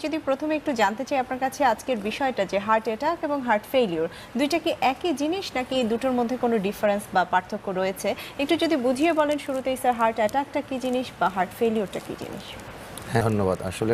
যদি প্রথমে একটু জানতে চাই আপনার কাছে আজকের বিষয়টা যে হার্ট অ্যাটাক এবং হার্ট ফেইলিউর দুইটা কি একই জিনিস নাকি দুটোর মধ্যে কোনো ডিফারেন্স বা পার্থক্য রয়েছে একটু যদি বুঝিয়ে বলেন শুরুতেই স্যার হার্ট অ্যাটাকটা কি জিনিস বা হার্ট ফেইলিউরটা কি জিনিস? হ্যাঁ, ধন্যবাদ। আসলে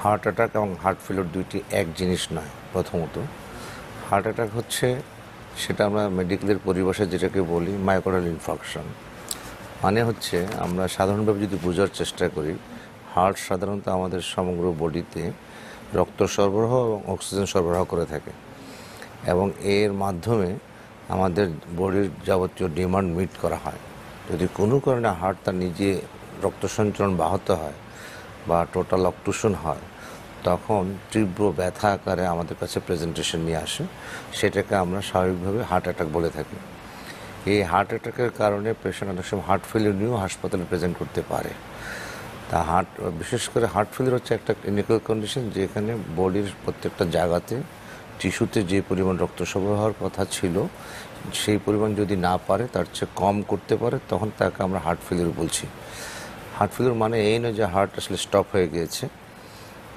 হার্ট অ্যাটাক এবং হার্ট ফেলিওর দুইটি এক জিনিস নয়। প্রথমত হার্ট অ্যাটাক হচ্ছে, সেটা আমরা মেডিকেলের পরিভাষায় যেটাকে বলি মায়োকার্ডিয়াল ইনফার্কশন। মানে হচ্ছে, আমরা সাধারণভাবে যদি বোঝার চেষ্টা করি, হার্ট সাধারণত আমাদের সমগ্র বডিতে রক্ত সরবরাহ এবং অক্সিজেন সরবরাহ করে থাকে এবং এর মাধ্যমে আমাদের বডির যাবতীয় ডিমান্ড মিট করা হয়। যদি কোনো কারণে হার্ট তার নিজে রক্ত সঞ্চালন ব্যাহত হয় বা টোটাল অবস্ট্রাকশন হয়, তখন তীব্র ব্যথা আকারে আমাদের কাছে প্রেজেন্টেশন নিয়ে আসে। সেটাকে আমরা স্বাভাবিকভাবে হার্ট অ্যাটাক বলে থাকি। এই হার্ট অ্যাটাকের কারণে পেশেন্ট অনেক সময় হার্ট ফেলিওর নিয়েও হাসপাতালে প্রেজেন্ট করতে পারে। তা বিশেষ করে হার্ট ফেলিওর হচ্ছে একটা ক্লিনিক্যাল কন্ডিশন, যেখানে বডির প্রত্যেকটা জায়গাতে টিস্যুতে যে পরিমাণ রক্ত সরবরাহের কথা ছিল সেই পরিমাণ যদি না পারে, তার চেয়ে কম করতে পারে, তখন তাকে আমরা হার্ট ফেলিওর বলছি। হার্ট ফেলিওর মানে এই নয় যে হার্ট আসলে স্টপ হয়ে গিয়েছে।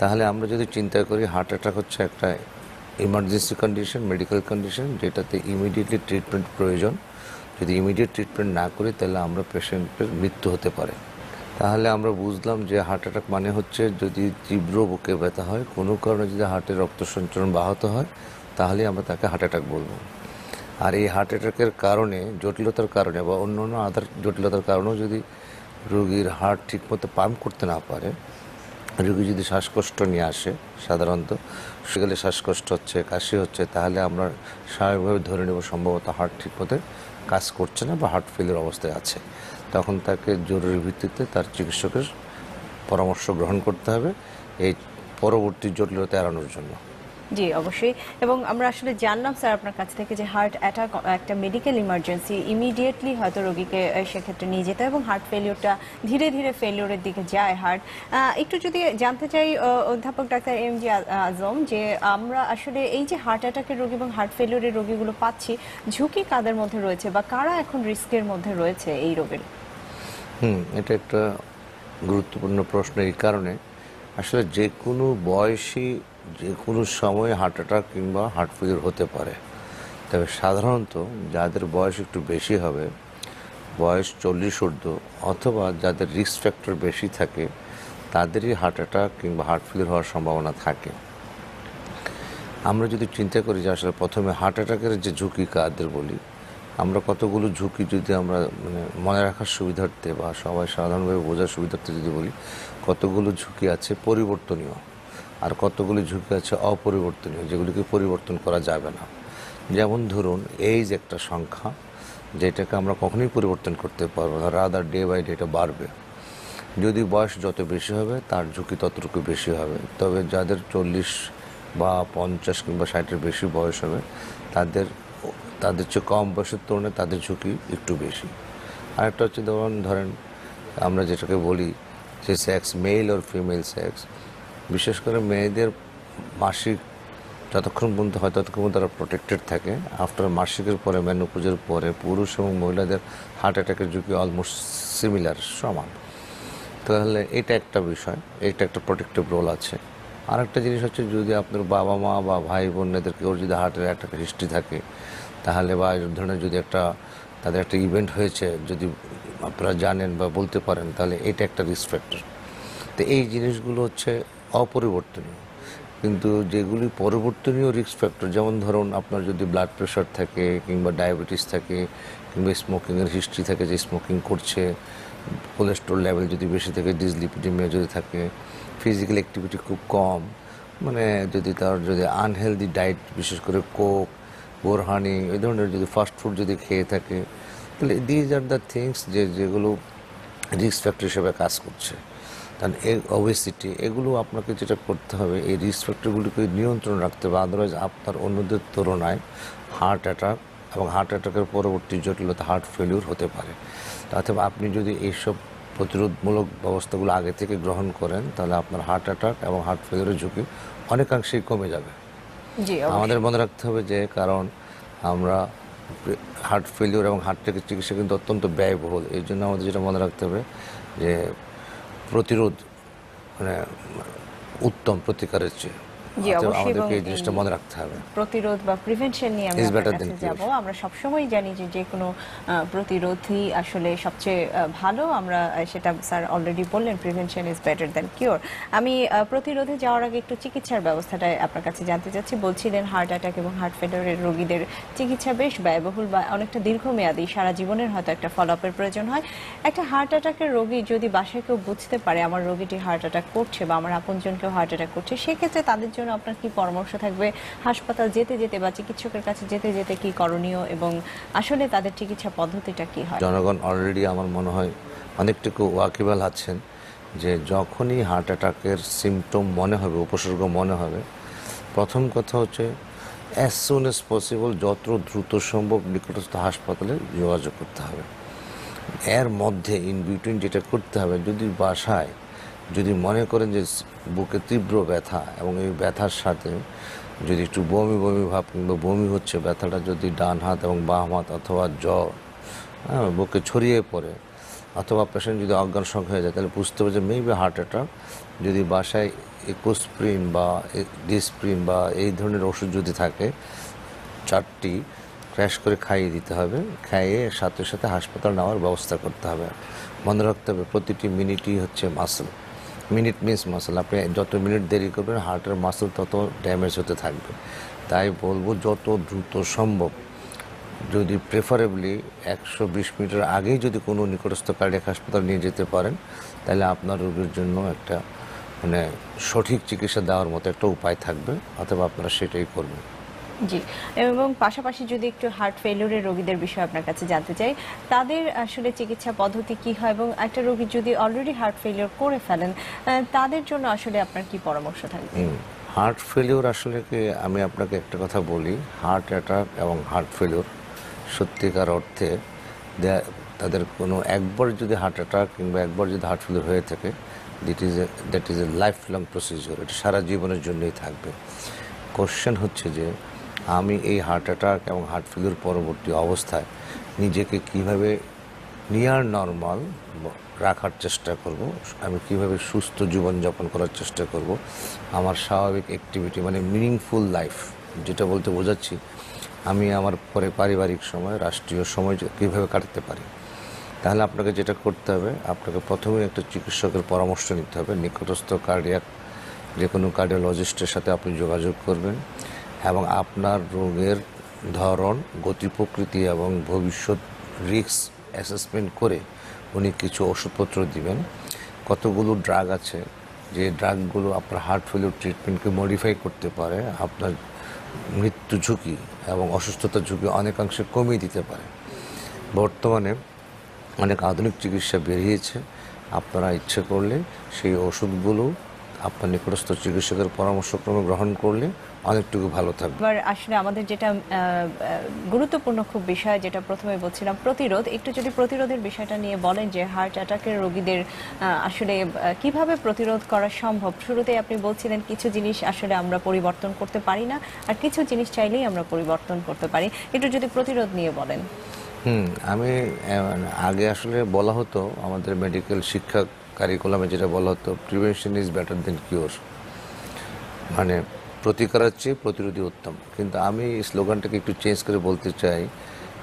তাহলে আমরা যদি চিন্তা করি, হার্ট অ্যাটাক হচ্ছে একটা ইমার্জেন্সি কন্ডিশন, মেডিকেল কন্ডিশন, যেটাতে ইমিডিয়েটলি ট্রিটমেন্ট প্রয়োজন। যদি ইমিডিয়েট ট্রিটমেন্ট না করি, তাহলে আমরা পেশেন্টের মৃত্যু হতে পারে। তাহলে আমরা বুঝলাম যে হার্ট অ্যাটাক মানে হচ্ছে, যদি তীব্র বুকে ব্যথা হয়, কোনো কারণে যদি হার্টের রক্ত সঞ্চালন ব্যাহত হয়, তাহলে আমরা তাকে হার্ট অ্যাটাক বলবো। আর এই হার্ট অ্যাটাকের কারণে, জটিলতার কারণে বা অন্য অন্য আদার জটিলতার কারণেও যদি রোগীর হার্ট ঠিকমতো পাম্প করতে না পারে, রোগী যদি শ্বাসকষ্ট নিয়ে আসে, সাধারণত সেগুলো শ্বাসকষ্ট হচ্ছে, কাশি হচ্ছে, তাহলে আমরা স্বাভাবিকভাবে ধরে নেব সম্ভবত হার্ট ঠিকমতো কাজ করছে না বা হার্ট ফেলিওর অবস্থায় আছে। তখন তাকে জরুরি ভিত্তিতে তার চিকিৎসকের পরামর্শ গ্রহণ করতে হবে এই পরবর্তী জটিলতা এড়ানোর জন্য। জি অবশ্যই। এবং আমরা আসলে জানলাম স্যার আপনার কাছ থেকে যে হার্ট অ্যাটাক একটা মেডিকেল ইমার্জেন্সি, ইমিডিয়েটলি হয়তো রোগীকে সেক্ষেত্রে নিয়ে যেতে এবং হার্ট ফেলিওরটা ধীরে ধীরে ফেলিওরের দিকে যায় হার্ট। একটু যদি জানতে চাই অধ্যাপক ডাক্তার এম.জি. আজম, যে আমরা আসলে এই যে হার্ট অ্যাটাকের রোগী এবং হার্ট ফেলিওরের রোগীগুলো পাচ্ছি, ঝুঁকি কাদের মধ্যে রয়েছে বা কারা এখন রিস্কের মধ্যে রয়েছে এই রোগের? এটা একটা গুরুত্বপূর্ণ প্রশ্ন। এই কারণে আসলে যে কোনো বয়সী, যে কোনো সময় হার্ট অ্যাটাক কিংবা হার্ট ফেলিওর হতে পারে। তবে সাধারণত যাদের বয়স একটু বেশি হবে, বয়স 40 ঊর্ধ্ব, অথবা যাদের রিস্ক ফ্যাক্টর বেশি থাকে, তাদেরই হার্ট অ্যাটাক কিংবা হার্ট ফেলিওর হওয়ার সম্ভাবনা থাকে। আমরা যদি চিন্তা করি যে আসলে প্রথমে হার্ট অ্যাটাকের যে ঝুঁকি কাদের বলি, আমরা কতগুলো ঝুঁকি যদি আমরা মনে রাখার সুবিধার্থে বা সবাই সাধারণভাবে বোঝার সুবিধার্থে যদি বলি, কতগুলো ঝুঁকি আছে পরিবর্তনীয় আর কতগুলো ঝুঁকি আছে অপরিবর্তনীয়, যেগুলিকে পরিবর্তন করা যাবে না। যেমন ধরুন, এইজ একটা সংখ্যা, যেটাকে আমরা কখনোই পরিবর্তন করতে পারবো না, রাদার ডে বাই ডে এটা বাড়বে। যদি বয়স যত বেশি হবে, তার ঝুঁকি ততটুকু বেশি হবে। তবে যাদের 40 বা 50 কিংবা 60-এর বেশি বয়স হবে, তাদের চেয়ে কম বয়সের তুলনায় তাদের ঝুঁকি একটু বেশি। আরেকটা হচ্ছে, ধরেন আমরা যেটাকে বলি যে সেক্স, মেল ওর ফিমেল সেক্স, বিশেষ করে মেয়েদের মাসিক যতক্ষণ পর্যন্ত হয় ততক্ষণ পর্যন্ত তারা প্রোটেক্টেড থাকে। আফটার মাসিকের পরে, মেনোপজের পরে, পুরুষ এবং মহিলাদের হার্ট অ্যাটাকের ঝুঁকি অলমোস্ট সিমিলার, সমান। তাহলে এটা একটা বিষয়, এটা একটা প্রোটেক্টিভ রোল আছে। আরেকটা জিনিস হচ্ছে, যদি আপনার বাবা মা বা ভাই বোনেদের কেউ যদি হার্টের অ্যাটাকের হিস্ট্রি থাকে, তাহলে বা এই ধরনের যদি তাদের একটা ইভেন্ট হয়েছে, যদি আপনারা জানেন বা বলতে পারেন, তাহলে এটা একটা রিস্ক ফ্যাক্টর। তো এই জিনিসগুলো হচ্ছে অপরিবর্তনীয়। কিন্তু যেগুলি পরিবর্তনীয় রিস্ক ফ্যাক্টর, যেমন ধরুন আপনার যদি ব্লাড প্রেশার থাকে কিংবা ডায়াবেটিস থাকে কিংবা স্মোকিংয়ের হিস্ট্রি থাকে, যে স্মোকিং করছে, কোলেস্ট্রল লেভেল যদি বেশি থাকে, ডিসলিপিডিমিয়া যদি থাকে, ফিজিক্যাল অ্যাক্টিভিটি খুব কম, যদি আনহেলদি ডায়েট, বিশেষ করে কোক, বোরহানি, এই ধরনের যদি ফাস্ট ফুড যদি খেয়ে থাকে, তাহলে দিজ আর দ্য থিংস যেগুলো রিস্ক ফ্যাক্টর হিসেবে কাজ করছে। কারণ ওবেসিটি, এগুলো আপনাকে যেটা করতে হবে, এই রিস্ক ফ্যাক্টরগুলিকে নিয়ন্ত্রণ রাখতে হবে। আদারওয়াইজ আপনার অন্যদের তুলনায় হার্ট অ্যাটাক এবং হার্ট অ্যাটাকের পরবর্তী জটিলতা হার্ট ফেলিওর হতে পারে। অথবা আপনি যদি এইসব প্রতিরোধমূলক ব্যবস্থাগুলো আগে থেকে গ্রহণ করেন, তাহলে আপনার হার্ট অ্যাটাক এবং হার্ট ফেলিওরের ঝুঁকি অনেকাংশেই কমে যাবে। আমাদের মনে রাখতে হবে যে, কারণ আমরা হার্ট ফেলিওর এবং হার্ট অ্যাটাকের চিকিৎসা কিন্তু অত্যন্ত ব্যয়বহুল। এই জন্য আমাদের যেটা মনে রাখতে হবে যে প্রতিরোধ, উত্তম প্রতিকারের চেয়ে। জি, অতএব অবশ্যই। এবং আমাদেরকে এই জিনিসটা মনে রাখতে হবে। প্রতিরোধ বা প্রিভেনশন নিয়ে আমি Is আপনার better কাছে than cure. যাব। আমরা সবসময় জানি যে যে কোনো প্রতিরোধই আসলে সবচেয়ে ভালো। আমরা সেটা স্যার অলরেডি বললেন, prevention is better than cure. আমি প্রতিরোধে যাওয়ার আগে একটু চিকিৎসার ব্যবস্থাটা আপনার কাছে জানতে চাচ্ছি। বলছিলেন হার্ট অ্যাটাক এবং হার্ট ফেলিওরের রোগীদের চিকিৎসা বেশ ব্যয়বহুল বা অনেকটা দীর্ঘমেয়াদী, সারা জীবনের হয়তো একটা ফলো আপের প্রয়োজন হয়। একটা হার্ট অ্যাটাকের রোগী যদি বাসায় কেউ বুঝতে পারে আমার রোগীটি হার্ট অ্যাটাক করছে বা আমার আপনজনকেও হার্ট অ্যাটাক করছে, সেক্ষেত্রে তাদের জন্য আপনার কি পরামর্শ থাকবে? হাসপাতাল যেতে যেতে বা চিকিৎসকের কাছে যেতে যেতে কি করণীয়, এবং আসলে তাদের চিকিৎসা পদ্ধতিটা কি হয়? জনগণ অলরেডি আমার মনে হয় অনেকটুকু ওয়াকিবহাল আছেন যে যখনই হার্ট অ্যাটাকের সিমটম মনে হবে, উপসর্গ মনে হবে, প্রথম কথা হচ্ছে অ্যাজ সুন অ্যাজ পসিবল, যত দ্রুত সম্ভব নিকটস্থ হাসপাতালে যোগাযোগ করতে হবে। এর মধ্যে ইন বিটুইন যেটা করতে হবে, যদি বাসায় যদি মনে করেন যে বুকে তীব্র ব্যথা এবং এই ব্যথার সাথে যদি একটু বমি বমি ভাব কিংবা বমি হচ্ছে, ব্যথাটা যদি ডান হাত এবং বাম হাত অথবা বুকে ছড়িয়ে পড়ে, অথবা পেশেন্ট যদি অজ্ঞান সংখ্যা হয়ে যায়, তাহলে বুঝতে হবে যে মেবি হার্ট অ্যাটাক। যদি বাসায় ইকোস্প্রিন বা ডিসপ্রিন বা এই ধরনের ওষুধ যদি থাকে, 4টি ক্র্যাশ করে খাইয়ে দিতে হবে। খাইয়ে সাথে সাথে হাসপাতাল নেওয়ার ব্যবস্থা করতে হবে। মনে রাখতে হবে প্রতিটি মিনিটই হচ্ছে মাসল। Minute means muscle. আপনি যত মিনিট দেরি করবেন হার্টের মাসল তত ড্যামেজ হতে থাকবে। তাই বলবো যত দ্রুত সম্ভব, যদি প্রেফারেবলি 120 মিনিটের আগেই যদি কোনো নিকটস্থ কার্ডিয়াক হাসপাতাল নিয়ে যেতে পারেন, তাহলে আপনার রোগীর জন্য একটা মানে সঠিক চিকিৎসা দেওয়ার মতো একটা উপায় থাকবে, অথবা আপনারা সেটাই করবেন। জি, এবং পাশাপাশি যদি একটু হার্ট ফেলিওরের রোগীদের বিষয়ে আপনার কাছে জানতে চাই, তাদের আসলে চিকিৎসা পদ্ধতি কি হয়, এবং একটা রোগী যদি অলরেডি হার্ট ফেলিওর করে ফেলেন, তাদের জন্য আসলে আপনার কি পরামর্শ থাকবে? হার্ট ফেলিওর আসলে কি, আমি আপনাকে একটা কথা বলি, হার্ট অ্যাটাক এবং হার্ট ফেলিওর সত্যিকার অর্থে তাদের কোনো একবার যদি হার্ট অ্যাটাক কিংবা একবার যদি হার্ট ফেলিওর হয়ে থাকে, that is a life long procedure. এটা সারা জীবনের জন্যই থাকবে। কোশ্চেন হচ্ছে যে আমি এই হার্ট অ্যাটাক এবং হার্ট ফেলিওর পরবর্তী অবস্থায় নিজেকে কিভাবে নিয়ার নর্মাল রাখার চেষ্টা করব, আমি কিভাবে সুস্থ জীবনযাপন করার চেষ্টা করব, আমার স্বাভাবিক অ্যাক্টিভিটি মানে মিনিংফুল লাইফ, যেটা বলতে বোঝাচ্ছি আমি আমার পরে পারিবারিক সময়, রাষ্ট্রীয় সময় কীভাবে কাটাতে পারি। তাহলে আপনাকে যেটা করতে হবে, আপনাকে প্রথমেই একটা চিকিৎসকের পরামর্শ নিতে হবে। নিকটস্থ কার্ডিয়াক যে কোনো কার্ডিওলজিস্টের সাথে আপনি যোগাযোগ করবেন এবং আপনার রোগের ধরন, গতি প্রকৃতি এবং ভবিষ্যৎ রিস্ক অ্যাসেসমেন্ট করে উনি কিছু ওষুধপত্র দিবেন। কতগুলো ড্রাগ আছে যে ড্রাগগুলো আপনার হার্ট ফেলিওর ট্রিটমেন্টকে মডিফাই করতে পারে, আপনার মৃত্যু ঝুঁকি এবং অসুস্থতার ঝুঁকি অনেকাংশে কমিয়ে দিতে পারে। বর্তমানে অনেক আধুনিক চিকিৎসা বেরিয়েছে, আপনারা ইচ্ছে করলে সেই ওষুধগুলো আপনার নিকটস্থ চিকিৎসকের পরামর্শক্রমে গ্রহণ করলে অনেকটুকু ভালো থাকবে। এবার আসলে আমাদের যেটা গুরুত্বপূর্ণ খুব বিষয়, যেটা প্রথমে বলছিলাম প্রতিরোধ, একটু যদি প্রতিরোধের বিষয়টা নিয়ে বলেন যে হার্ট অ্যাটাকের রোগীদের আসলে কিভাবে প্রতিরোধ করা সম্ভব। শুরুতেই আপনি বলছিলেন কিছু জিনিস আসলে আমরা পরিবর্তন করতে পারি না, আর কিছু জিনিস চাইলেই আমরা পরিবর্তন করতে পারি। একটু যদি প্রতিরোধ নিয়ে বলেন। আমি আগে আসলে বলা হতো আমাদের মেডিকেল শিক্ষা কারিকুলামে, যেটা বলা হতো prevention is better than cure, মানে প্রতিকারের চেয়ে প্রতিরোধী উত্তম। কিন্তু আমি এই স্লোগানটাকে একটু চেঞ্জ করে বলতে চাই,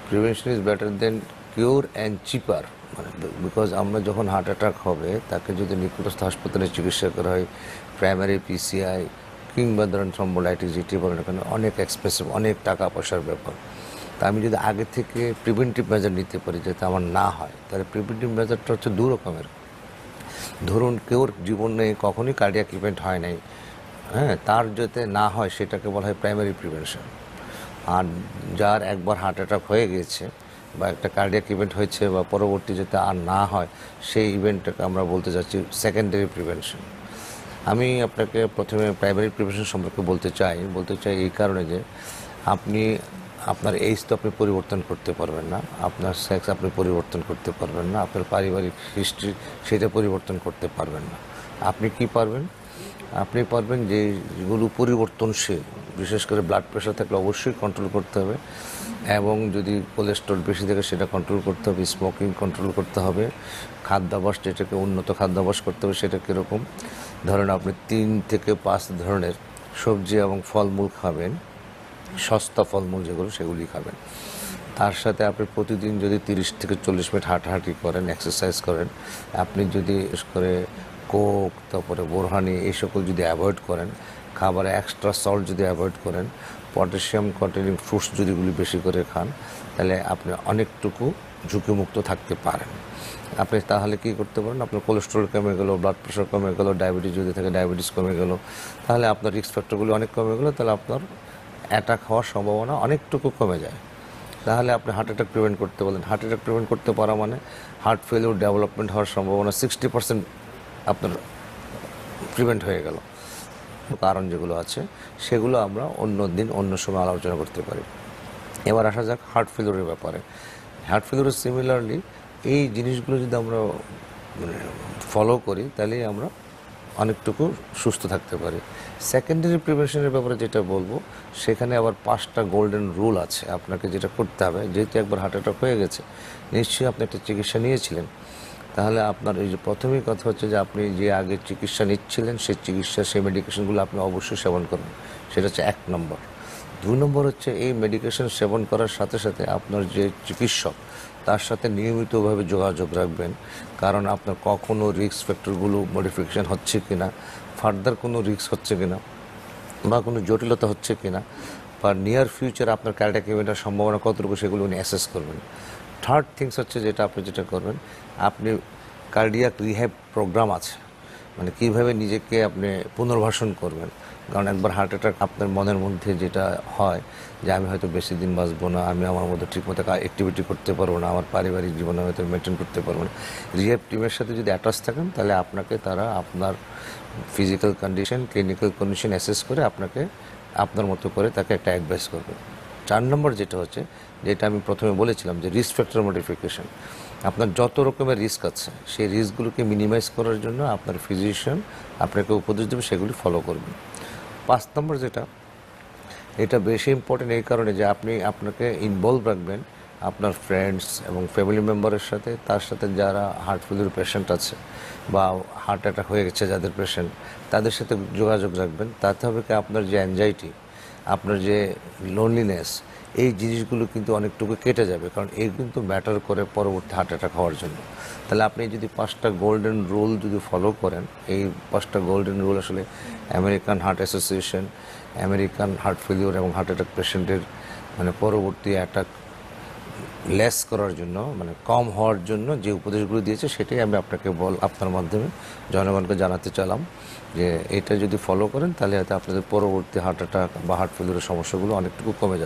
prevention is better than cure and cheaper. মানে বিকজ আমরা যখন হার্ট অ্যাটাক হবে তাকে যদি নিকটস্থ হাসপাতালে চিকিৎসা করা হয়, প্রাইমারি পিসিআই কিংবা ধরেন থ্রম্বোলাইটিস যেটি বলেন এখানে অনেক এক্সপেন্সিভ, অনেক টাকা পয়সার ব্যাপার। তা আমি যদি আগে থেকে প্রিভেন্টিভ মেজার নিতে পারি যাতে আমার না হয়, তাহলে প্রিভেন্টিভ মেজারটা হচ্ছে দু রকমের। ধরুন কেউর জীবনে কখনোই কার্ডিয়াক ইভেন্ট হয় নাই, তার যাতে না হয় সেটাকে বলা হয় প্রাইমারি প্রিভেনশন। আর যার একবার হার্ট অ্যাটাক হয়ে গেছে বা একটা কার্ডিয়াক ইভেন্ট হয়েছে বা পরবর্তী যাতে আর না হয়, সেই ইভেন্টটাকে আমরা বলতে চাচ্ছি সেকেন্ডারি প্রিভেনশন। আমি আপনাকে প্রথমে প্রাইমারি প্রিভেনশন সম্পর্কে বলতে চাই এই কারণে যে আপনি আপনার এইজ তো আপনি পরিবর্তন করতে পারবেন না, আপনার সেক্স আপনি পরিবর্তন করতে পারবেন না, আপনার পারিবারিক হিস্ট্রি সেটা পরিবর্তন করতে পারবেন না। আপনি কি পারবেন? আপনি পারবেন যেগুলো পরিবর্তনশীল, বিশেষ করে ব্লাড প্রেশার থাকলে অবশ্যই কন্ট্রোল করতে হবে এবং যদি কোলেস্ট্রল বেশি থাকে সেটা কন্ট্রোল করতে হবে, স্মোকিং কন্ট্রোল করতে হবে, খাদ্যাভ্যাস যেটাকে উন্নত খাদ্যাভ্যাস করতে হবে সেটা কীরকম, ধরেন আপনি 3 থেকে 5 ধরনের সবজি এবং ফলমূল খাবেন, সস্তা ফলমূল যেগুলো সেগুলি খাবেন। তার সাথে আপনি প্রতিদিন যদি 30 থেকে 40 মিনিট হাঁটাহাঁটি করেন, এক্সারসাইজ করেন, আপনি যদি বিশেষ করে কোক, তারপরে বোরহানি এই সকল যদি অ্যাভয়েড করেন, খাবারে এক্সট্রা সল্ট যদি অ্যাভয়েড করেন, পটাশিয়াম কন্টেনিং ফ্রুটস যদিগুলি বেশি করে খান, তাহলে আপনি অনেকটুকু ঝুঁকিমুক্ত থাকতে পারেন। আপনি তাহলে কি করতে পারেন, আপনার কোলেস্ট্রল কমে গেল, ব্লাড প্রেশার কমে গেল, ডায়াবেটিস যদি থাকে ডায়াবেটিস কমে গেল, তাহলে আপনার রিস্ক ফ্যাক্টরগুলি অনেক কমে গেল, তাহলে আপনার অ্যাটাক হওয়ার সম্ভাবনা অনেকটুকু কমে যায়। তাহলে আপনি হার্ট অ্যাটাক প্রিভেন্ট করতে বলেন। হার্ট অ্যাটাক প্রিভেন্ট করতে পারা মানে হার্ট ফেলিওর ডেভেলপমেন্ট হওয়ার সম্ভাবনা 60% আপনার প্রিভেন্ট হয়ে গেল। কারণ যেগুলো আছে সেগুলো আমরা অন্য দিন অন্য সময় আলোচনা করতে পারি। এবার আসা যাক হার্ট ফেলিওরের ব্যাপারে। হার্ট ফেলিওরের সিমিলারলি এই জিনিসগুলো যদি আমরা ফলো করি তাহলেই আমরা অনেকটুকু সুস্থ থাকতে পারি। সেকেন্ডারি প্রিভেনশনের ব্যাপারে যেটা বলবো, সেখানে আবার 5টা গোল্ডেন রুল আছে আপনাকে যেটা করতে হবে। যেহেতু একবার হার্ট অ্যাটাক হয়ে গেছে, নিশ্চয়ই আপনি একটা চিকিৎসা নিয়েছিলেন, তাহলে আপনার এই যে প্রথমেই কথা হচ্ছে যে আপনি যে আগে চিকিৎসা নিচ্ছিলেন সেই চিকিৎসা, সেই মেডিকেশনগুলো আপনি অবশ্যই সেবন করবেন। সেটা হচ্ছে 1 নম্বর। 2 নম্বর হচ্ছে এই মেডিকেশন সেবন করার সাথে সাথে আপনার যে চিকিৎসক তার সাথে নিয়মিতভাবে যোগাযোগ রাখবেন, কারণ আপনার কখনো রিস্ক ফ্যাক্টরগুলো মডিফিকেশন হচ্ছে কিনা, ফার্দার কোনো রিস্ক হচ্ছে কিনা বা কোনো জটিলতা হচ্ছে কিনা, বা নিয়ার ফিউচার আপনার কার্ডিয়াক ইভেন্টের সম্ভাবনা কতটুকু সেগুলো উনি অ্যাসেস করবেন। থার্ড থিংস হচ্ছে যেটা আপনি যেটা করবেন, আপনি কার্ডিয়াক রিহ্যাব প্রোগ্রাম আছে, মানে কীভাবে নিজেকে আপনি পুনর্বাসন করবেন। কারণ একবার হার্ট অ্যাটাক আপনার মনের মধ্যে যেটা হয় যে আমি হয়তো বেশি দিন বাঁচবো না, আমি আমার মতো ঠিকমতো অ্যাক্টিভিটি করতে পারবো না, আমার পারিবারিক জীবনে হয়তো মেনটেন করতে পারবো না। রিহ্যাব টিমের সাথে যদি অ্যাটাচ থাকেন তাহলে আপনাকে তারা আপনার physical condition, clinical condition assess করে আপনাকে আপনার মতো করে তাকে একটা অ্যাডভাইস করবে। 4 নম্বর যেটা হচ্ছে, যেটা আমি প্রথমে বলেছিলাম যে রিস্ক ফ্যাক্টর মডিফিকেশন। আপনার যত রকমের রিস্ক আছে সেই রিস্কগুলোকে মিনিমাইজ করার জন্য আপনার ফিজিশিয়ান আপনাকে উপদেশ দেবে, সেগুলি ফলো করবেন। 5 নম্বর যেটা, এটা বেশি ইম্পর্টেন্ট এই কারণে যে আপনি আপনাকে ইনভলভ রাখবেন আপনার ফ্রেন্ডস এবং ফ্যামিলি মেম্বারের সাথে, তার সাথে যারা হার্ট ফেলিওর পেশেন্ট আছে বা হার্ট অ্যাটাক হয়ে গেছে যাদের পেশেন্ট, তাদের সাথে যোগাযোগ রাখবেন। তাতে হবে কি আপনার যে অ্যাংজাইটি, আপনার যে লোনলিনেস, এই জিনিসগুলো কিন্তু অনেকটুকু কেটে যাবে, কারণ এই কিন্তু ম্যাটার করে পরবর্তী হার্ট অ্যাটাক হওয়ার জন্য। তাহলে আপনি যদি 5টা গোল্ডেন রুল যদি ফলো করেন, এই 5টা গোল্ডেন রুল আসলে American heart association, American heart failure এবং হার্ট অ্যাটাক পেশেন্টের মানে পরবর্তী অ্যাটাক লেস করার জন্য, মানে কম হওয়ার জন্য যে উপদেশগুলো দিয়েছে, সেটাই আমি আপনাকে আপনার মাধ্যমে জনগণকে জানাতে চাইলাম যে এটা যদি ফলো করেন তাহলে হয়তো আপনাদের পরবর্তী হার্ট অ্যাটাক বা হার্ট ফেলিওরের সমস্যাগুলো অনেকটুকু কমে যাবে।